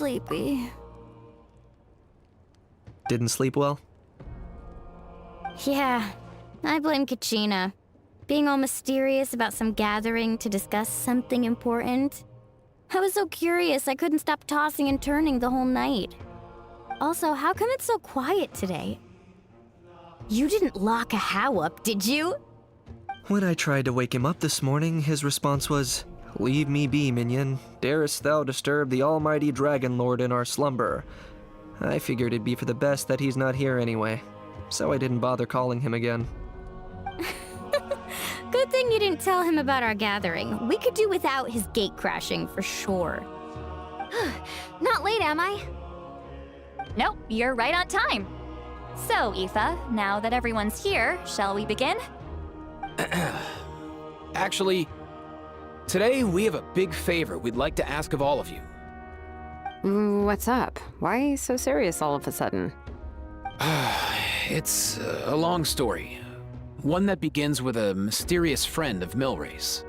sleepy. Didn't sleep well? Yeah, I blame Kachina. Being all mysterious about some gathering to discuss something important. I was so curious I couldn't stop tossing and turning the whole night. Also, how come it's so quiet today? You didn't lock a How up, did you? When I tried to wake him up this morning, his response was, "Leave me be, minion. Darest thou disturb the almighty Dragon Lord in our slumber?" I figured it'd be for the best that he's not here anyway, so I didn't bother calling him again. Good thing you didn't tell him about our gathering. We could do without his gate crashing for sure. Not late, am I? Nope, you're right on time. So, Aoife, now that everyone's here, shall we begin? Actually, today we have a big favor we'd like to ask of all of you. What's up? Why so serious all of a sudden? It's a long story. One that begins with a mysterious friend of Milray's.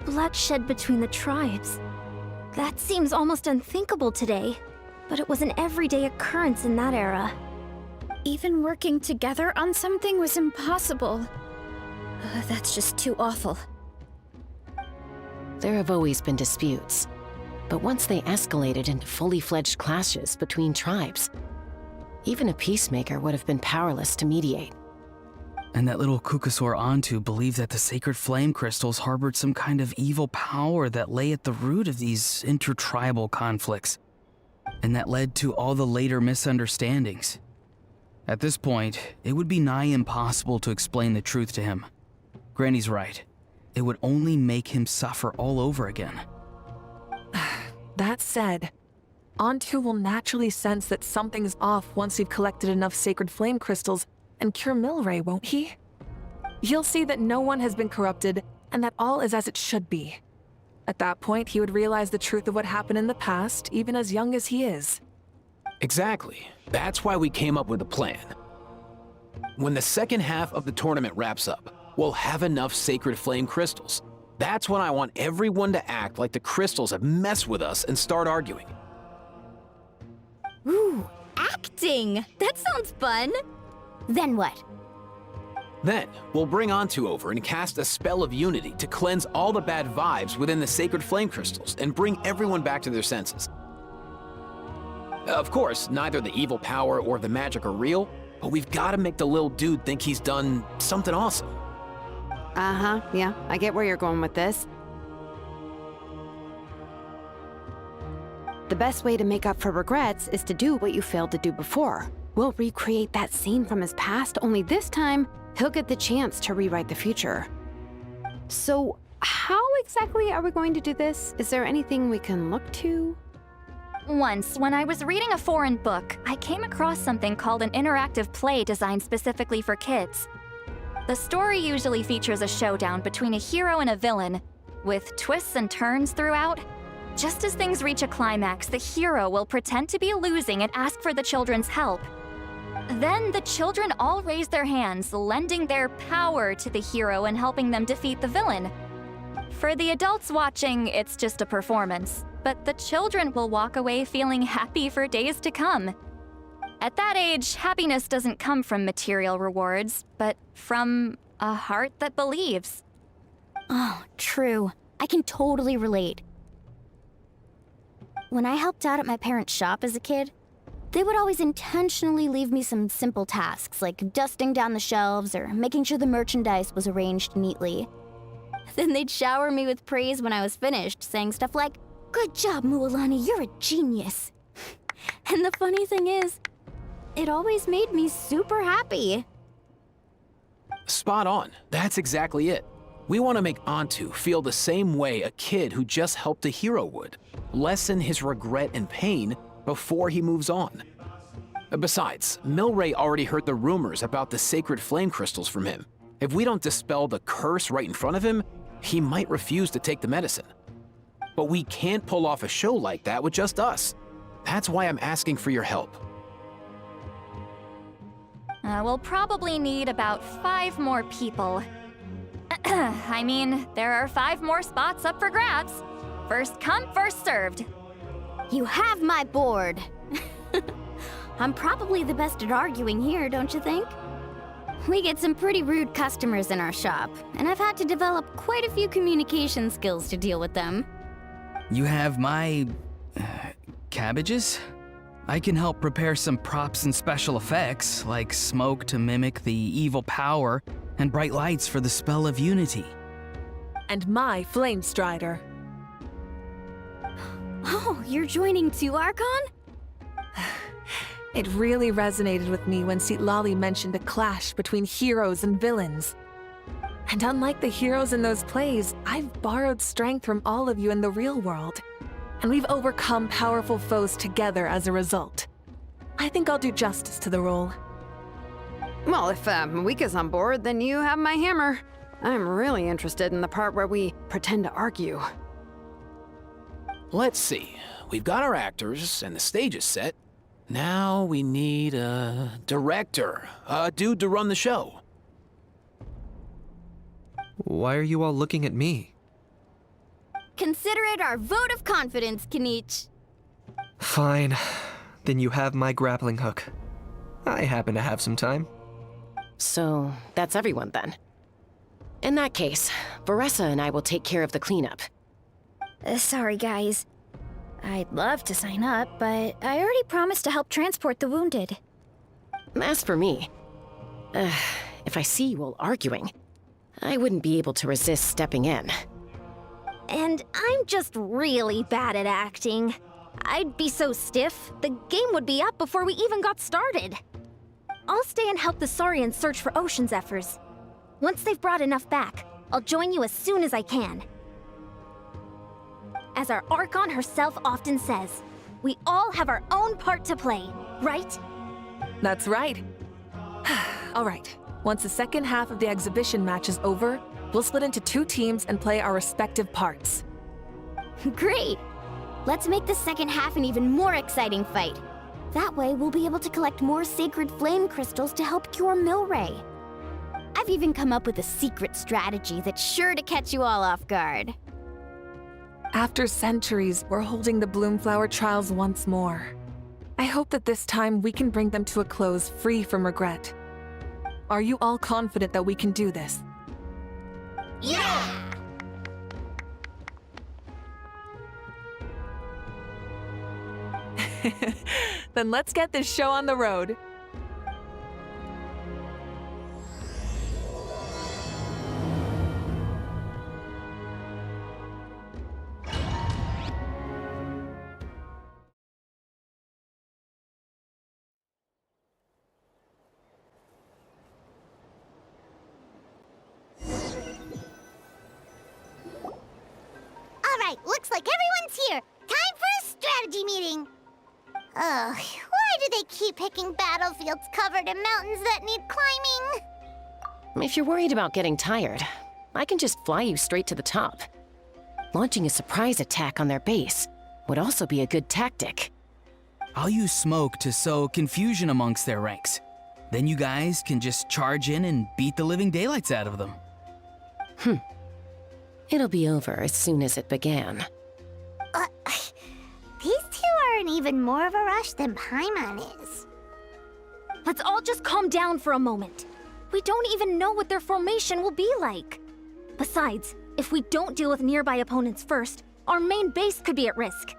Bloodshed between the tribes. That seems almost unthinkable today, but it was an everyday occurrence in that era. Even working together on something was impossible. That's just too awful. There have always been disputes, but once they escalated into fully fledged clashes between tribes, even a peacemaker would have been powerless to mediate. And that little Kukasaur Antu believed that the sacred flame crystals harbored some kind of evil power that lay at the root of these intertribal conflicts, and that led to all the later misunderstandings. At this point, it would be nigh impossible to explain the truth to him. Granny's right. It would only make him suffer all over again. That said, Antu will naturally sense that something's off once we've collected enough sacred flame crystals and cure Milray, won't he? He'll see that no one has been corrupted and that all is as it should be. At that point, he would realize the truth of what happened in the past, even as young as he is. Exactly. That's why we came up with a plan. When the second half of the tournament wraps up, we'll have enough sacred flame crystals. That's when I want everyone to act like the crystals have messed with us and start arguing. Ooh, acting! That sounds fun! Then what? Then, we'll bring Antu over and cast a spell of unity to cleanse all the bad vibes within the sacred flame crystals and bring everyone back to their senses. Of course, neither the evil power or the magic are real, but we've got to make the little dude think he's done something awesome. Yeah, I get where you're going with this. The best way to make up for regrets is to do what you failed to do before. We'll recreate that scene from his past, only this time, he'll get the chance to rewrite the future. So, how exactly are we going to do this? Is there anything we can look to? Once, when I was reading a foreign book, I came across something called an interactive play designed specifically for kids. The story usually features a showdown between a hero and a villain, with twists and turns throughout. Just as things reach a climax, the hero will pretend to be losing and ask for the children's help. Then the children all raise their hands, lending their power to the hero and helping them defeat the villain. For the adults watching, it's just a performance, but the children will walk away feeling happy for days to come. At that age, happiness doesn't come from material rewards, but from a heart that believes. Oh, true. I can totally relate. When I helped out at my parents' shop as a kid, they would always intentionally leave me some simple tasks, like dusting down the shelves or making sure the merchandise was arranged neatly. Then they'd shower me with praise when I was finished, saying stuff like, "Good job, Mualani, you're a genius." And the funny thing is, it always made me super happy. Spot on. That's exactly it. We want to make Antu feel the same way a kid who just helped a hero would. Lessen his regret and pain before he moves on. Besides, Milray already heard the rumors about the sacred flame crystals from him. If we don't dispel the curse right in front of him, he might refuse to take the medicine. But we can't pull off a show like that with just us. That's why I'm asking for your help. We'll probably need about 5 more people. I mean, there are 5 more spots up for grabs. First come, first served. You have my board. I'm probably the best at arguing here, don't you think? We get some pretty rude customers in our shop, and I've had to develop quite a few communication skills to deal with them. You have my... cabbages? I can help prepare some props and special effects, like smoke to mimic the evil power, and bright lights for the spell of unity. And my Flame Strider. Oh, you're joining too, Archon? It really resonated with me when Lali mentioned a clash between heroes and villains. And unlike the heroes in those plays, I've borrowed strength from all of you in the real world. And we've overcome powerful foes together as a result. I think I'll do justice to the role. Well, if Mika's on board, then you have my hammer. I'm really interested in the part where we pretend to argue. Let's see. We've got our actors, and the stage is set. Now we need a director, a dude to run the show. Why are you all looking at me? Consider it our vote of confidence, Kanich. Fine. Then you have my grappling hook. I happen to have some time. So, that's everyone then. In that case, Varessa and I will take care of the cleanup. Sorry, guys. I'd love to sign up, but I already promised to help transport the wounded. As for me, if I see you all arguing, I wouldn't be able to resist stepping in. And I'm just really bad at acting. I'd be so stiff, the game would be up before we even got started. I'll stay and help the Saurians search for Ocean Zephyrs. Once they've brought enough back, I'll join you as soon as I can. As our Archon herself often says, we all have our own part to play, right? That's right. All right. Once the second half of the exhibition match is over, we'll split into 2 teams and play our respective parts. Great! Let's make the second half an even more exciting fight. That way, we'll be able to collect more sacred flame crystals to help cure Milray. I've even come up with a secret strategy that's sure to catch you all off guard. After centuries, we're holding the Bloomflower trials once more. I hope that this time we can bring them to a close free from regret. Are you all confident that we can do this? Yeah! Then let's get this show on the road. Alright, looks like everyone's here. Time for a strategy meeting. Ugh, why do they keep picking battlefields covered in mountains that need climbing? If you're worried about getting tired, I can just fly you straight to the top. Launching a surprise attack on their base would also be a good tactic. I'll use smoke to sow confusion amongst their ranks. Then you guys can just charge in and beat the living daylights out of them. It'll be over as soon as it began. These two are in even more of a rush than Paimon is. Let's all just calm down for a moment. We don't even know what their formation will be like. Besides, if we don't deal with nearby opponents first, our main base could be at risk.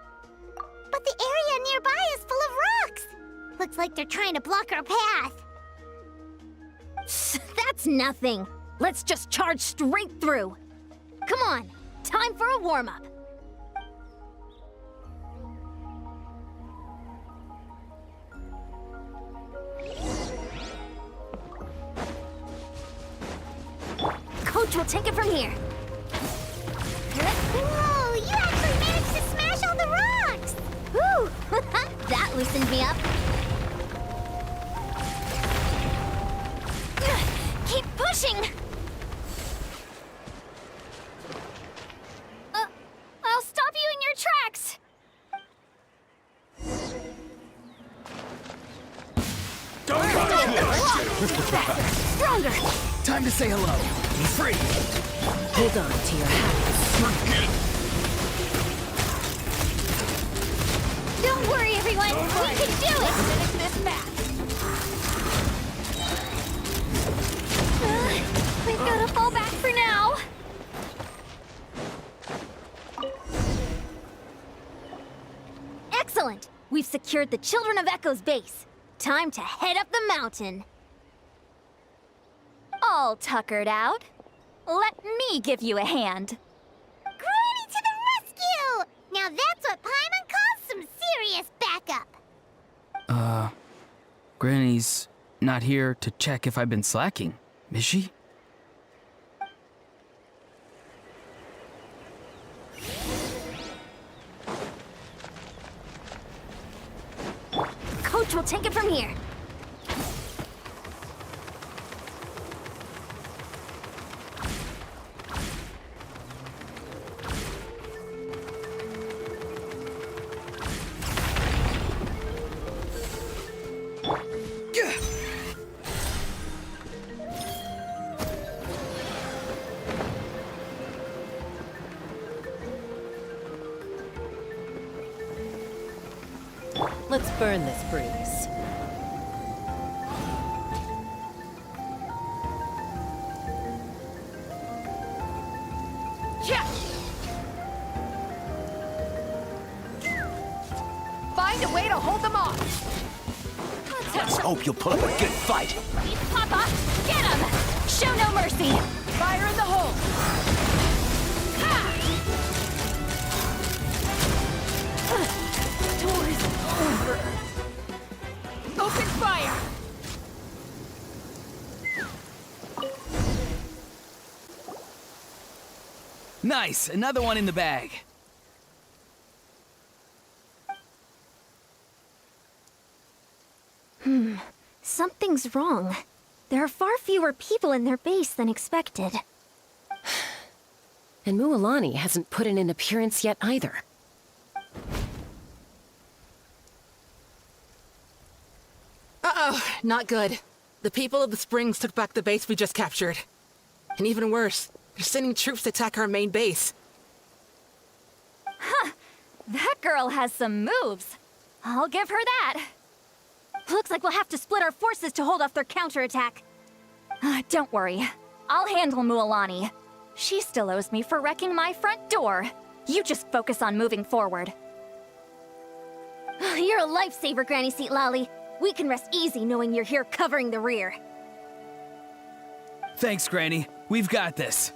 But the area nearby is full of rocks. Looks like they're trying to block our path. That's nothing. Let's just charge straight through. Come on, time for a warm-up. Coach will take it from here. Whoa, you actually managed to smash all the rocks! Whew, that loosened me up. Keep pushing! I'll stop you in your tracks! Don't Stronger! Time to say hello. Free. Hold on to your habits. Don't worry, everyone. We can do it. Finish this match. We've gotta fall back for now. Excellent. We've secured the Children of Echo's base. Time to head up the mountain. All tuckered out. Let me give you a hand. Granny to the rescue! Now that's what Paimon calls some serious backup. Granny's not here to check if I've been slacking, is she? Coach will take it from here. Let's burn this breeze. Find a way to hold them off. Let's hope you'll put up a good fight. Papa, get him! Show no mercy! Fire in the hole. Doors over. Open fire. Nice, another one in the bag. Something's wrong. There are far fewer people in their base than expected. And Mualani hasn't put in an appearance yet either. Uh-oh, not good. The people of the Springs took back the base we just captured. And even worse, they're sending troops to attack our main base. That girl has some moves. I'll give her that. Looks like we'll have to split our forces to hold off their counterattack. Don't worry. I'll handle Mualani. She still owes me for wrecking my front door. You just focus on moving forward. You're a lifesaver, Granny Seat Lolly. We can rest easy knowing you're here covering the rear. Thanks, Granny. We've got this.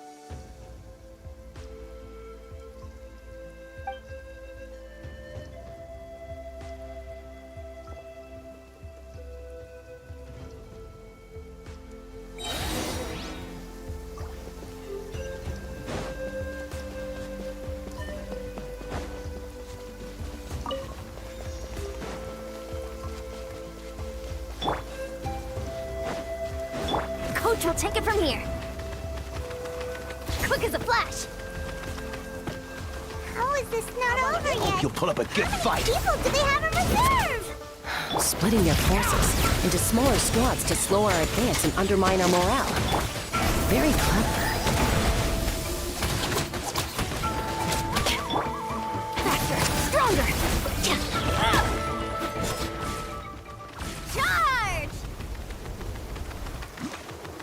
Coach will take it from here. Quick as a flash. How is this not over yet? You'll put up a good fight. People do they have in reserve? Splitting their forces into smaller squads to slow our advance and undermine our morale. Very clever. Faster, stronger. Charge!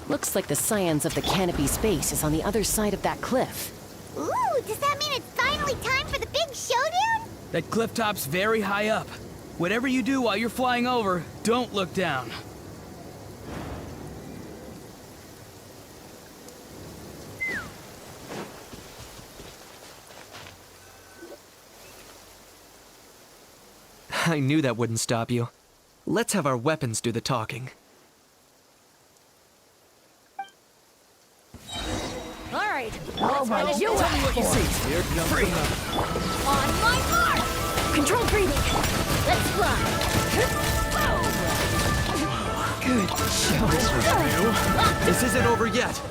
Looks like the Scions of the Canopy Space is on the other side of that cliff. Ooh, does that mean it's finally time for the big showdown? That cliff top's very high up. Whatever you do while you're flying over, don't look down. I knew that wouldn't stop you. Let's have our weapons do the talking. All right. Let's finish you Tell me what you see. Here comes Free. On my mark! Control breathing. Let's fly. Good job. This isn't over yet.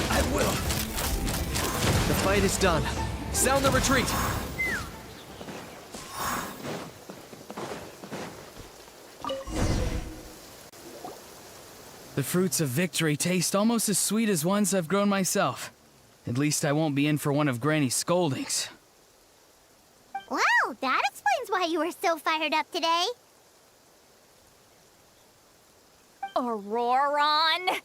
I will. The fight is done. Sound the retreat. The fruits of victory taste almost as sweet as ones I've grown myself. At least I won't be in for one of Granny's scoldings. Wow, that explains why you were so fired up today. Auroron!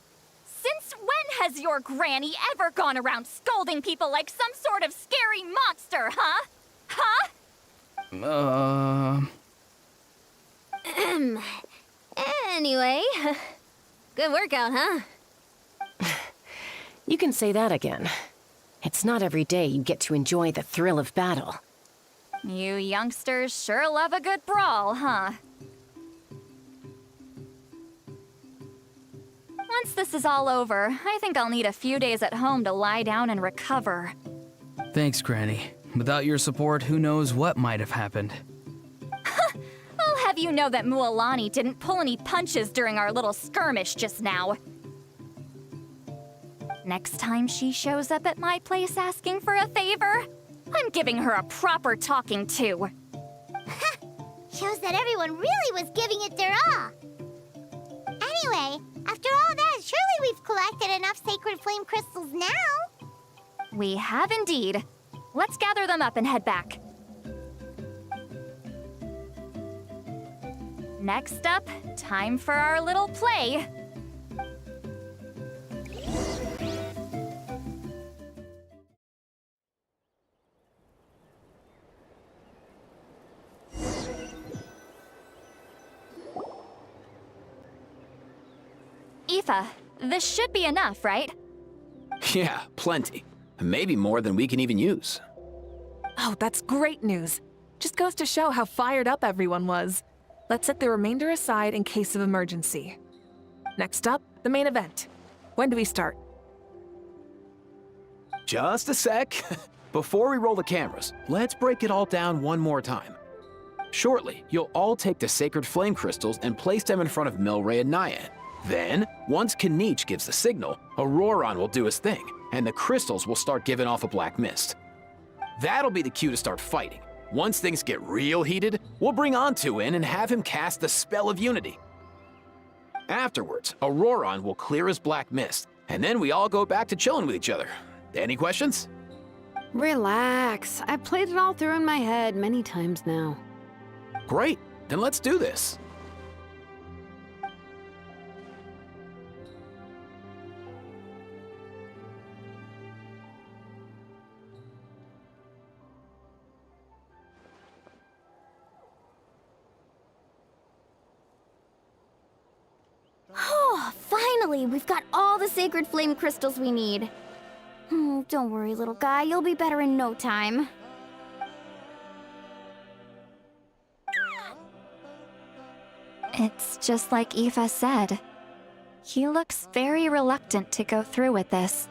Since when has your granny ever gone around scolding people like some sort of scary monster, huh? Huh? Anyway, good workout, huh? You can say that again. It's not every day you get to enjoy the thrill of battle. You youngsters sure love a good brawl, huh? Once this is all over, I think I'll need a few days at home to lie down and recover. Thanks, Granny. Without your support, who knows what might have happened. I'll have you know that Mualani didn't pull any punches during our little skirmish just now. Next time she shows up at my place asking for a favor, I'm giving her a proper talking to. Shows that everyone really was giving it their all. Anyway, after all that, surely we've collected enough sacred flame crystals now. We have indeed. Let's gather them up and head back. Next up, time for our little play. Aoife, this should be enough, right? Yeah, plenty. Maybe more than we can even use. Oh, that's great news. Just goes to show how fired up everyone was. Let's set the remainder aside in case of emergency. Next up, the main event. When do we start? Just a sec. Before we roll the cameras, let's break it all down one more time. Shortly, you'll all take the sacred flame crystals and place them in front of Milray and Nyan. Then, once Kanich gives the signal, Auroron will do his thing, and the crystals will start giving off a black mist. That'll be the cue to start fighting. Once things get real heated, we'll bring Antu in and have him cast the Spell of Unity. Afterwards, Auroron will clear his black mist, and then we all go back to chilling with each other. Any questions? Relax. I've played it all through in my head many times now. Great, then let's do this. Oh, finally! We've got all the sacred flame crystals we need. Don't worry, little guy. You'll be better in no time. It's just like Aoife said. He looks very reluctant to go through with this.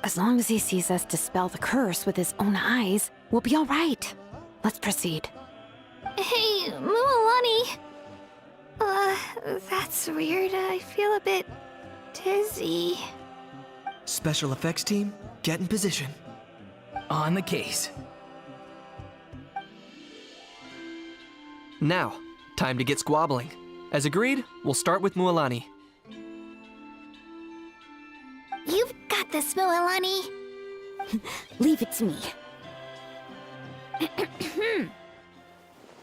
As long as he sees us dispel the curse with his own eyes, we'll be all right. Let's proceed. Hey, Mualani. That's weird. I feel a bit dizzy. Special effects team, get in position. On the case. Now, time to get squabbling. As agreed, we'll start with Mualani. You've got this, Mualani. Leave it to me.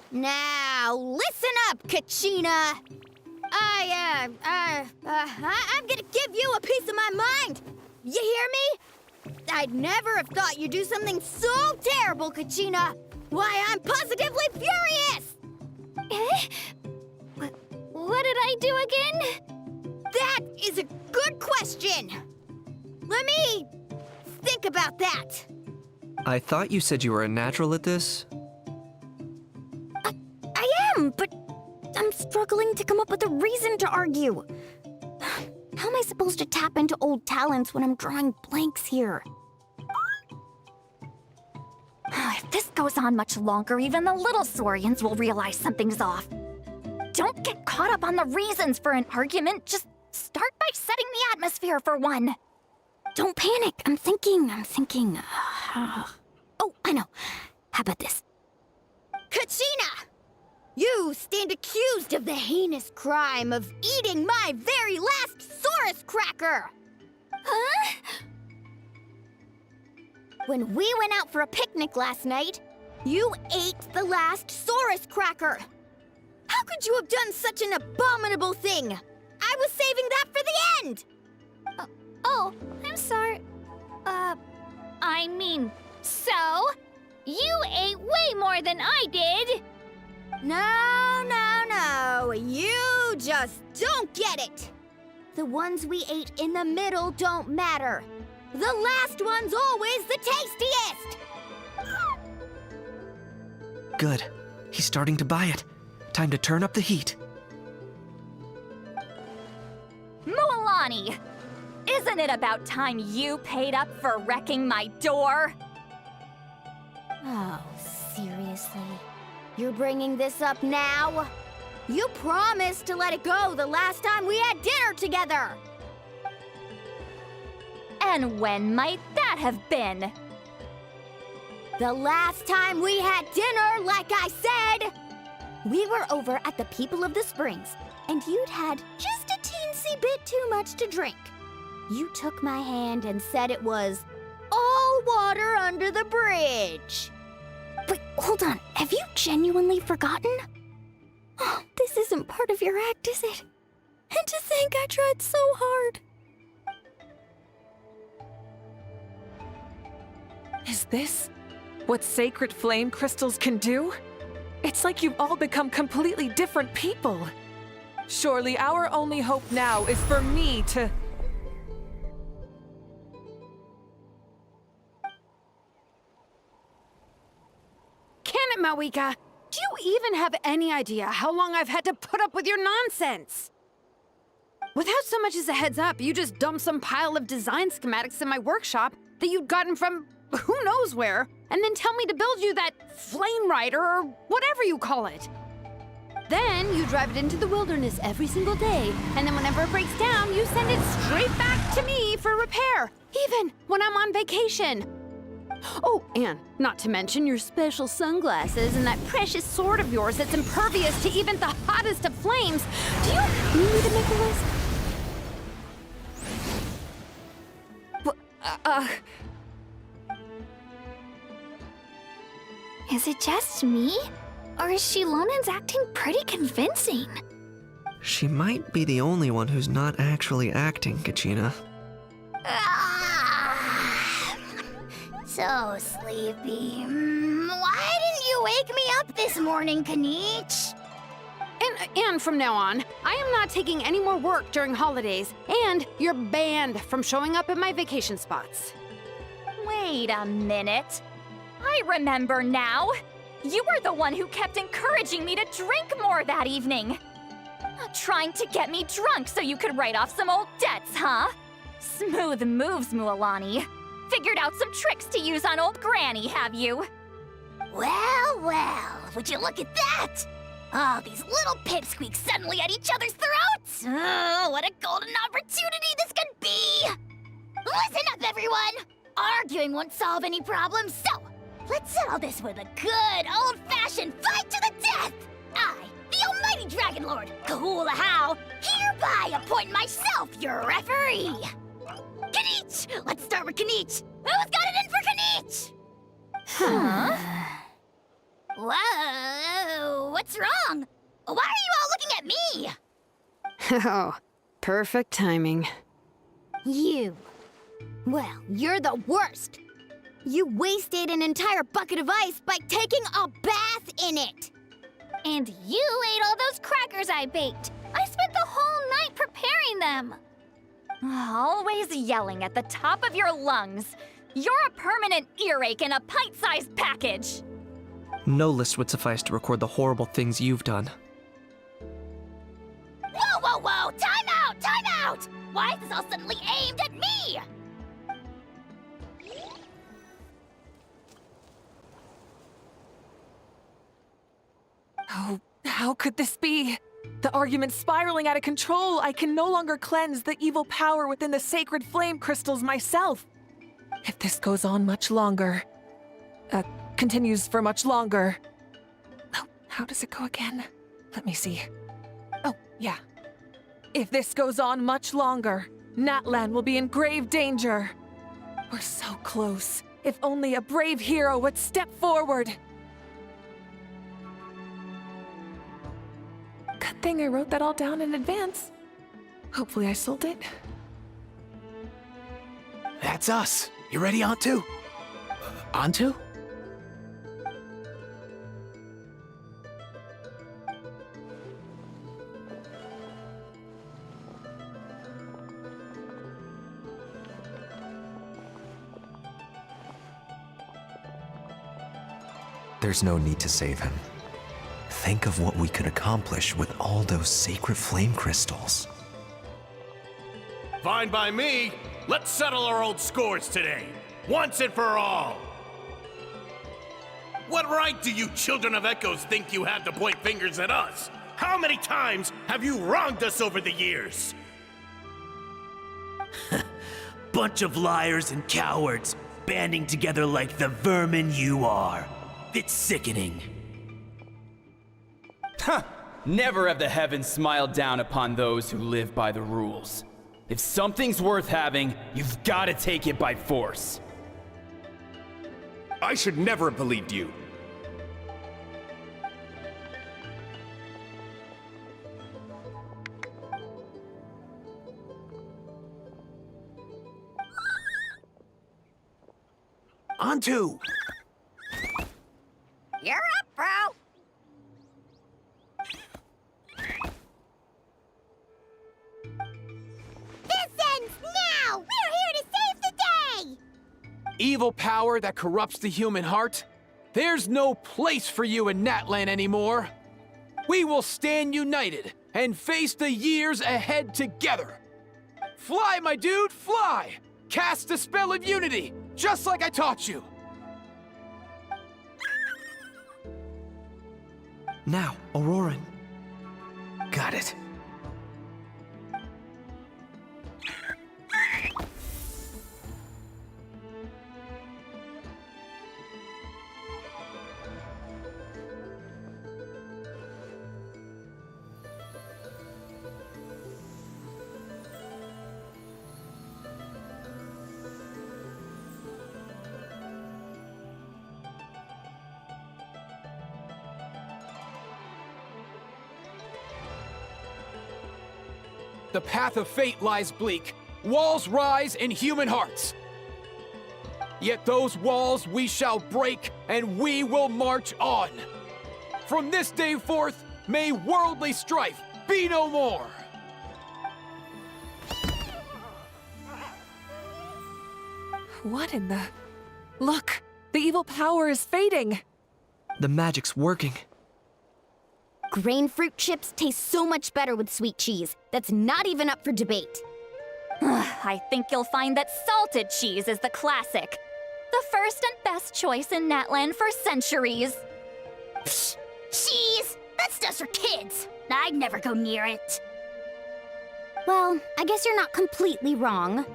Now, listen up, Kachina. I'm gonna give you a piece of my mind. You hear me? I'd never have thought you'd do something so terrible, Kachina. Why, I'm positively furious. What did I do again? That is a good question. Let me think about that. I thought you said you were a natural at this. I am, but I'm struggling to come up with a reason to argue. How am I supposed to tap into old talents when I'm drawing blanks here? If this goes on much longer, even the little Saurians will realize something's off. Don't get caught up on the reasons for an argument. Just start by setting the atmosphere for one. Don't panic. I'm thinking. Oh, I know. How about this? Kachina! You stand accused of the heinous crime of eating my very last Saurus cracker! Huh? When we went out for a picnic last night, you ate the last Saurus cracker! How could you have done such an abominable thing? I was saving that for the end! Oh, I'm sorry. I mean, so? You ate way more than I did! No. You just don't get it! The ones we ate in the middle don't matter. The last one's always the tastiest! Good. He's starting to buy it. Time to turn up the heat. Mualani! Isn't it about time you paid up for wrecking my door? Oh, seriously? You're bringing this up now? You promised to let it go the last time we had dinner together! And when might that have been? The last time we had dinner, like I said! We were over at the People of the Springs, and you'd had just a teensy bit too much to drink. You took my hand and said it was all water under the bridge. Wait, hold on. Have you genuinely forgotten? Oh, this isn't part of your act, is it? And to think I tried so hard. Is this what sacred flame crystals can do? It's like you've all become completely different people. Surely our only hope now is for me to... Can it, Mawika? Do you even have any idea how long I've had to put up with your nonsense? Without so much as a heads up, you just dumped some pile of design schematics in my workshop that you'd gotten from who knows where, and then tell me to build you that flame rider or whatever you call it. Then you drive it into the wilderness every single day, and then whenever it breaks down, you send it straight back to me for repair, even when I'm on vacation. Oh, and not to mention your special sunglasses and that precious sword of yours that's impervious to even the hottest of flames. Do you need me to make a list? Is it just me? Or is Shilonen's acting pretty convincing? She might be the only one who's not actually acting, Kachina. So sleepy. Why didn't you wake me up this morning, Kanich? And from now on, I am not taking any more work during holidays, and you're banned from showing up at my vacation spots. Wait a minute. I remember now. You were the one who kept encouraging me to drink more that evening. Trying to get me drunk so you could write off some old debts, huh? Smooth moves, Mualani. Figured out some tricks to use on old Granny, have you? Well, would you look at that? Oh, these little pipsqueaks suddenly at each other's throats! Oh, what a golden opportunity this could be! Listen up, everyone! Arguing won't solve any problems, so let's settle this with a good old-fashioned fight to the death! I, the almighty Dragon Lord, Kahula How, hereby appoint myself your referee! Kanich! Let's start with Kanich! Who's got it in for Kanich? Huh? Whoa, what's wrong? Why are you all looking at me? Oh, perfect timing. You. Well, you're the worst. You wasted an entire bucket of ice by taking a bath in it. And you ate all those crackers I baked. I spent the whole night preparing them. Always yelling at the top of your lungs. You're a permanent earache in a pint-sized package. No list would suffice to record the horrible things you've done. Whoa! Time out! Why is this all suddenly aimed at me? Oh, how could this be? The argument's spiraling out of control. I can no longer cleanse the evil power within the sacred flame crystals myself. If this goes on much longer, continues for much longer, How does it go again? Let me see. Oh, yeah. If this goes on much longer, Natlan will be in grave danger. We're so close. If only a brave hero would step forward. Good thing I wrote that all down in advance. Hopefully I sold it. That's us. You ready, Antu? Antu? There's no need to save him. Think of what we could accomplish with all those sacred flame crystals. Fine by me. Let's settle our old scores today, once and for all. What right do you children of Echoes think you have to point fingers at us? How many times have you wronged us over the years? Bunch of liars and cowards, banding together like the vermin you are. It's sickening. Huh! Never have the heavens smiled down upon those who live by the rules. If something's worth having, you've got to take it by force. I should never have believed you. Antu! You're up, bro! This ends now! We're here to save the day! Evil power that corrupts the human heart? There's no place for you in Natlan anymore. We will stand united and face the years ahead together. Fly, my dude, fly! Cast a spell of unity, just like I taught you. Now, Auroran. Got it. The path of fate lies bleak. Walls rise in human hearts. Yet those walls we shall break, and we will march on. From this day forth, may worldly strife be no more. What in the... Look! The evil power is fading! The magic's working. Grain fruit chips taste so much better with sweet cheese. That's not even up for debate. I think you'll find that salted cheese is the classic. The first and best choice in Natlan for centuries. Psh, cheese! That stuff's for kids. I'd never go near it. Well, I guess you're not completely wrong.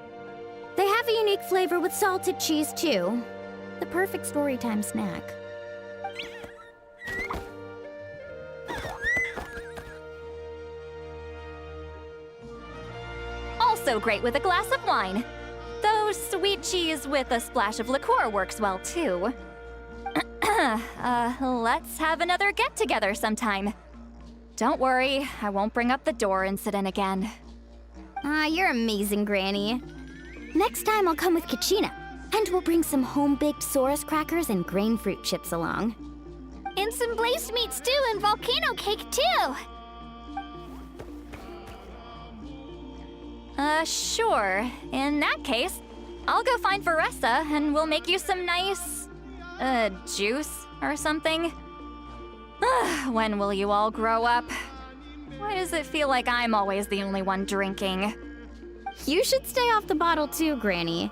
They have a unique flavor with salted cheese, too. The perfect storytime snack. Also great with a glass of wine. Though sweet cheese with a splash of liqueur works well, too. Let's have another get-together sometime. Don't worry, I won't bring up the door incident again. You're amazing, Granny. Next time I'll come with Kachina, and we'll bring some home-baked Saurus crackers and grain fruit chips along. And some glazed meat stew and volcano cake, too! Sure. In that case, I'll go find Varessa and we'll make you some nice, juice or something. When will you all grow up? Why does it feel like I'm always the only one drinking? You should stay off the bottle too, Granny.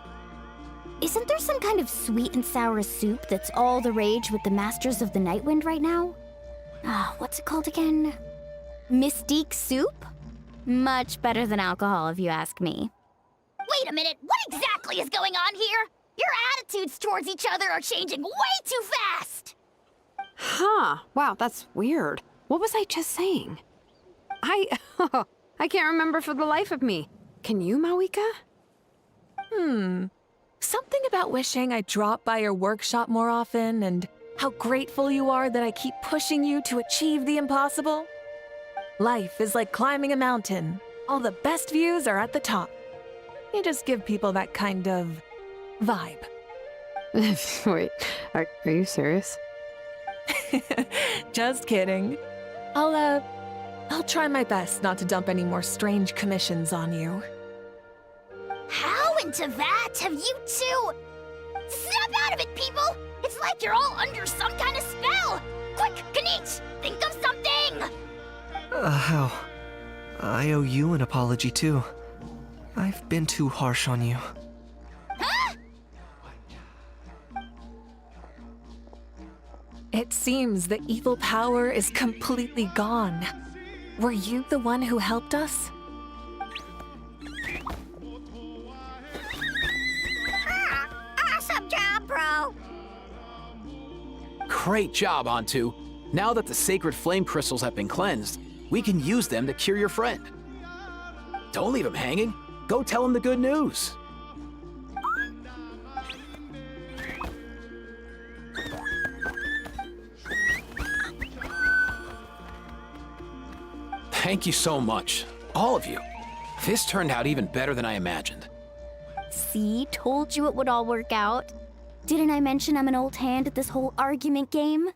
Isn't there some kind of sweet and sour soup that's all the rage with the Masters of the Nightwind right now? What's it called again? Mystique soup? Much better than alcohol, if you ask me. Wait a minute, what exactly is going on here? Your attitudes towards each other are changing way too fast! Huh. Wow, that's weird. What was I just saying? I can't remember for the life of me. Can you, Mawika? Something about wishing I dropped by your workshop more often and how grateful you are that I keep pushing you to achieve the impossible. Life is like climbing a mountain. All the best views are at the top. You just give people that kind of vibe. Wait, are you serious? Just kidding. I'll try my best not to dump any more strange commissions on you. How into that have you two? Snap out of it, people! It's like you're all under some kind of spell! Quick, Kanich, think of something! How? I owe you an apology too. I've been too harsh on you. Huh? It seems the evil power is completely gone. Were you the one who helped us? Awesome job, bro! Great job, Antu. Now that the sacred flame crystals have been cleansed, we can use them to cure your friend. Don't leave him hanging. Go tell him the good news. Thank you so much, all of you. This turned out even better than I imagined. See, told you it would all work out. Didn't I mention I'm an old hand at this whole argument game?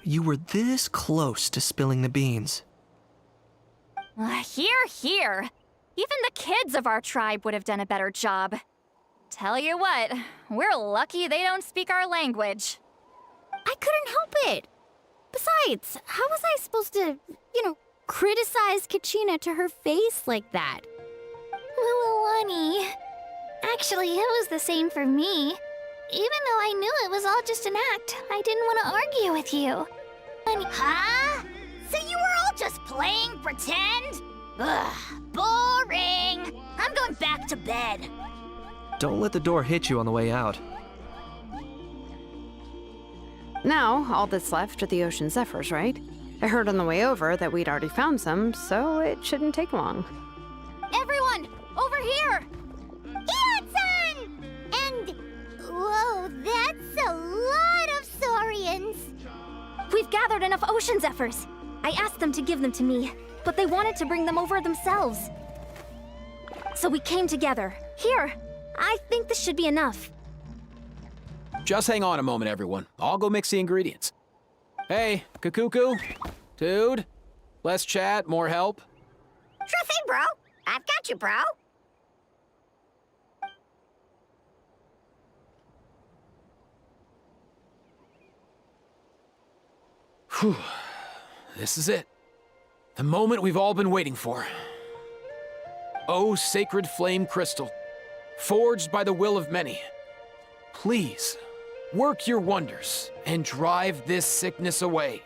You were this close to spilling the beans. Hear, hear. Even the kids of our tribe would have done a better job. Tell you what, we're lucky they don't speak our language. I couldn't help it. Besides, how was I supposed to, criticize Kachina to her face like that? Lualani. Actually, it was the same for me. Even though I knew it was all just an act, I didn't want to argue with you. Huh? So you were all just playing pretend? Ugh, boring. I'm going back to bed. Don't let the door hit you on the way out. Now, all that's left are the ocean zephyrs, right? I heard on the way over that we'd already found some, so it shouldn't take long. Everyone, over here! Hiyan-san! And... whoa, that's a lot of saurians. We've gathered enough ocean zephyrs. I asked them to give them to me, but they wanted to bring them over themselves. So we came together. Here, I think this should be enough. Just hang on a moment, everyone. I'll go mix the ingredients. Hey, Kakuku, dude, less chat, more help. Sure thing, bro. I've got you, bro. Whew. This is it. The moment we've all been waiting for. Oh, sacred flame crystal, forged by the will of many. Please, work your wonders and drive this sickness away.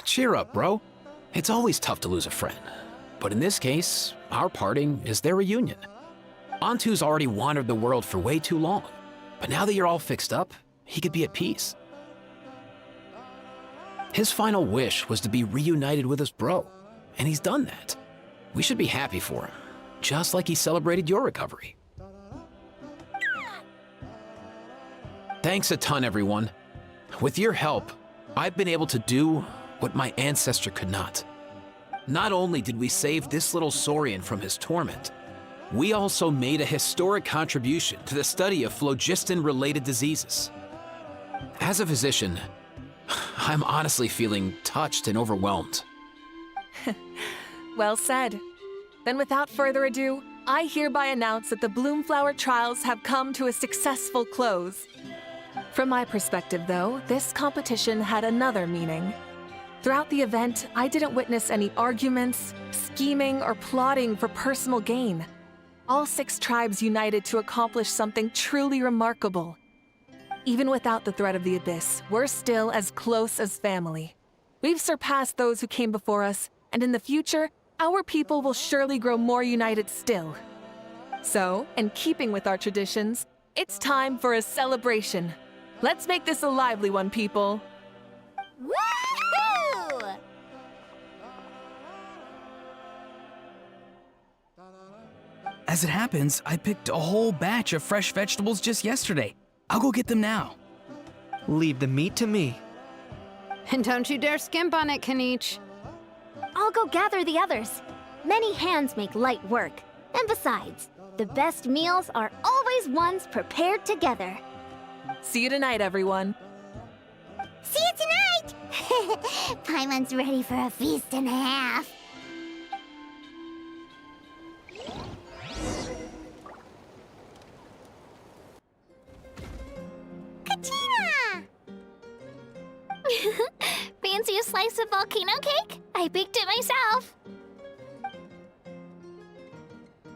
Cheer up, bro. It's always tough to lose a friend. But in this case, our parting is their reunion. Antu's already wandered the world for way too long. But now that you're all fixed up, he could be at peace. His final wish was to be reunited with his bro, and he's done that. We should be happy for him, just like he celebrated your recovery. Thanks a ton, everyone. With your help, I've been able to do what my ancestor could not. Not only did we save this little Saurian from his torment, we also made a historic contribution to the study of phlogiston-related diseases. As a physician, I'm honestly feeling touched and overwhelmed. Well said. Then without further ado, I hereby announce that the Bloomflower trials have come to a successful close. From my perspective, though, this competition had another meaning. Throughout the event, I didn't witness any arguments, scheming, or plotting for personal gain. All 6 tribes united to accomplish something truly remarkable. Even without the threat of the Abyss, we're still as close as family. We've surpassed those who came before us, and in the future, our people will surely grow more united still. So, in keeping with our traditions, it's time for a celebration. Let's make this a lively one, people. Woohoo! As it happens, I picked a whole batch of fresh vegetables just yesterday. I'll go get them now. Leave the meat to me. And don't you dare skimp on it, Kanich. I'll go gather the others. Many hands make light work. And besides, the best meals are always ones prepared together. See you tonight, everyone. See you tonight! Paimon's ready for a feast and a half. Katina! Fancy a slice of volcano cake? I baked it myself.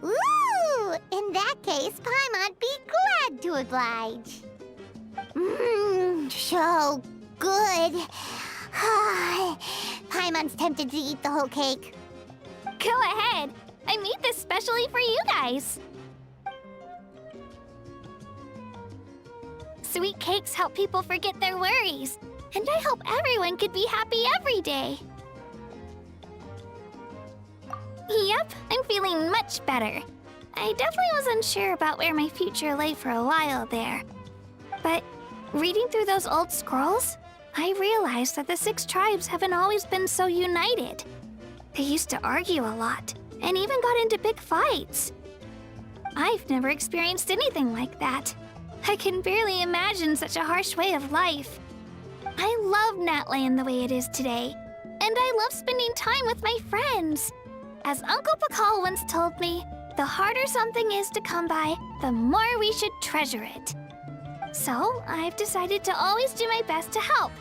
Ooh! In that case, Paimon'd be glad to oblige. So good. Paimon's tempted to eat the whole cake. Go ahead. I made this specially for you guys. Sweet cakes help people forget their worries. And I hope everyone could be happy every day. Yep, I'm feeling much better. I definitely was unsure about where my future lay for a while there. But reading through those old scrolls, I realized that the 6 tribes haven't always been so united. They used to argue a lot, and even got into big fights. I've never experienced anything like that. I can barely imagine such a harsh way of life. I love Natland the way it is today, and I love spending time with my friends. As Uncle Pakal once told me, the harder something is to come by, the more we should treasure it. So, I've decided to always do my best to help,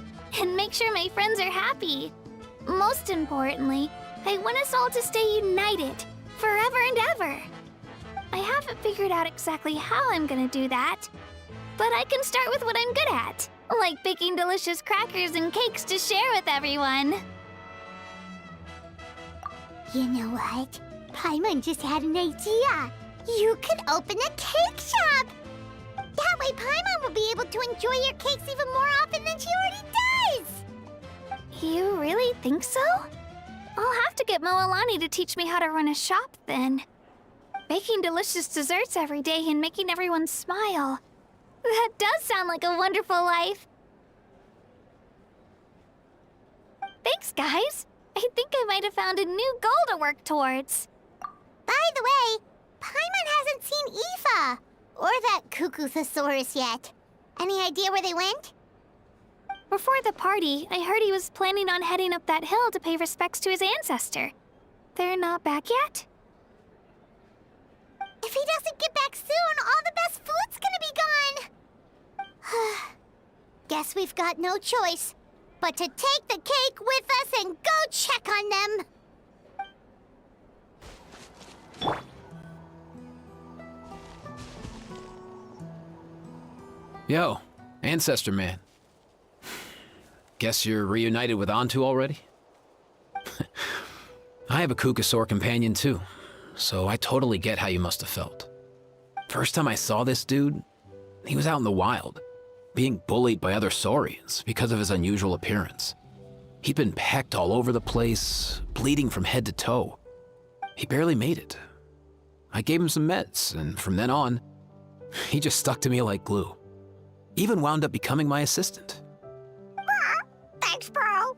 and make sure my friends are happy. Most importantly, I want us all to stay united, forever and ever. I haven't figured out exactly how I'm gonna do that, but I can start with what I'm good at, like baking delicious crackers and cakes to share with everyone. You know what? Paimon just had an idea. You could open a cake shop! That way Paimon will be able to enjoy your cakes even more often than she already does! You really think so? I'll have to get Moalani to teach me how to run a shop then. Baking delicious desserts every day and making everyone smile. That does sound like a wonderful life. Thanks, guys. I think I might have found a new goal to work towards. By the way, Paimon hasn't seen Eve or that Cuckoo-thesaurus yet. Any idea where they went? Before the party, I heard he was planning on heading up that hill to pay respects to his ancestor. They're not back yet? If he doesn't get back soon, all the best food's gonna be gone. Guess we've got no choice but to take the cake with us and go check on them. Yo, Ancestor Man. Guess you're reunited with Antu already? I have a Kukasaur companion too, so I totally get how you must have felt. First time I saw this dude, he was out in the wild, being bullied by other Saurians because of his unusual appearance. He'd been pecked all over the place, bleeding from head to toe. He barely made it. I gave him some meds, and from then on, he just stuck to me like glue. Even wound up becoming my assistant. Thanks, bro.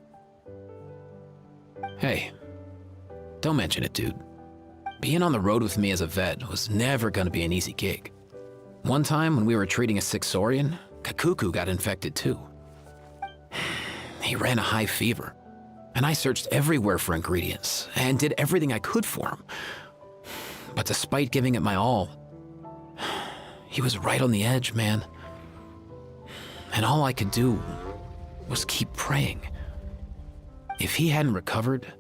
Hey, don't mention it, dude. Being on the road with me as a vet was never gonna be an easy gig. One time when we were treating a sick Saurian, Kakuku got infected too. He ran a high fever, and I searched everywhere for ingredients and did everything I could for him. But despite giving it my all, he was right on the edge, man. And all I could do was keep praying. If he hadn't recovered,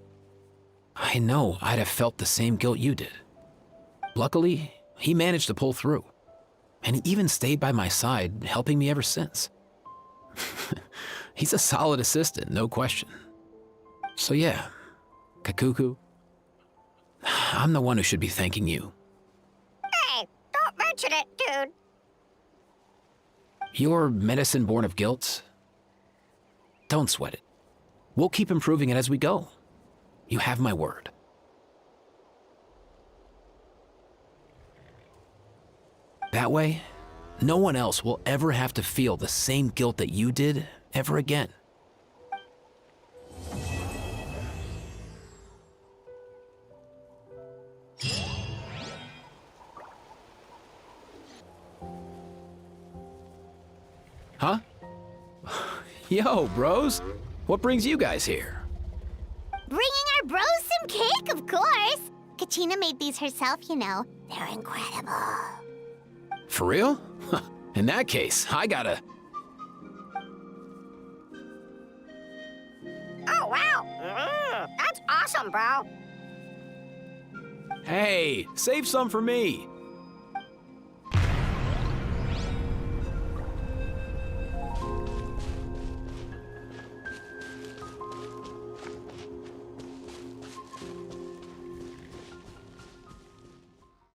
I know I'd have felt the same guilt you did. Luckily, he managed to pull through, and he even stayed by my side, helping me ever since. He's a solid assistant, no question. So yeah, Kakuku, I'm the one who should be thanking you. Hey, don't mention it, dude. Your medicine born of guilt? Don't sweat it. We'll keep improving it as we go. You have my word. That way, no one else will ever have to feel the same guilt that you did ever again. Huh? Yo, bros. What brings you guys here? Bringing our bros some cake, of course. Katina made these herself, you know. They're incredible. For real? In that case, I gotta... Oh, wow. That's awesome, bro. Hey, save some for me.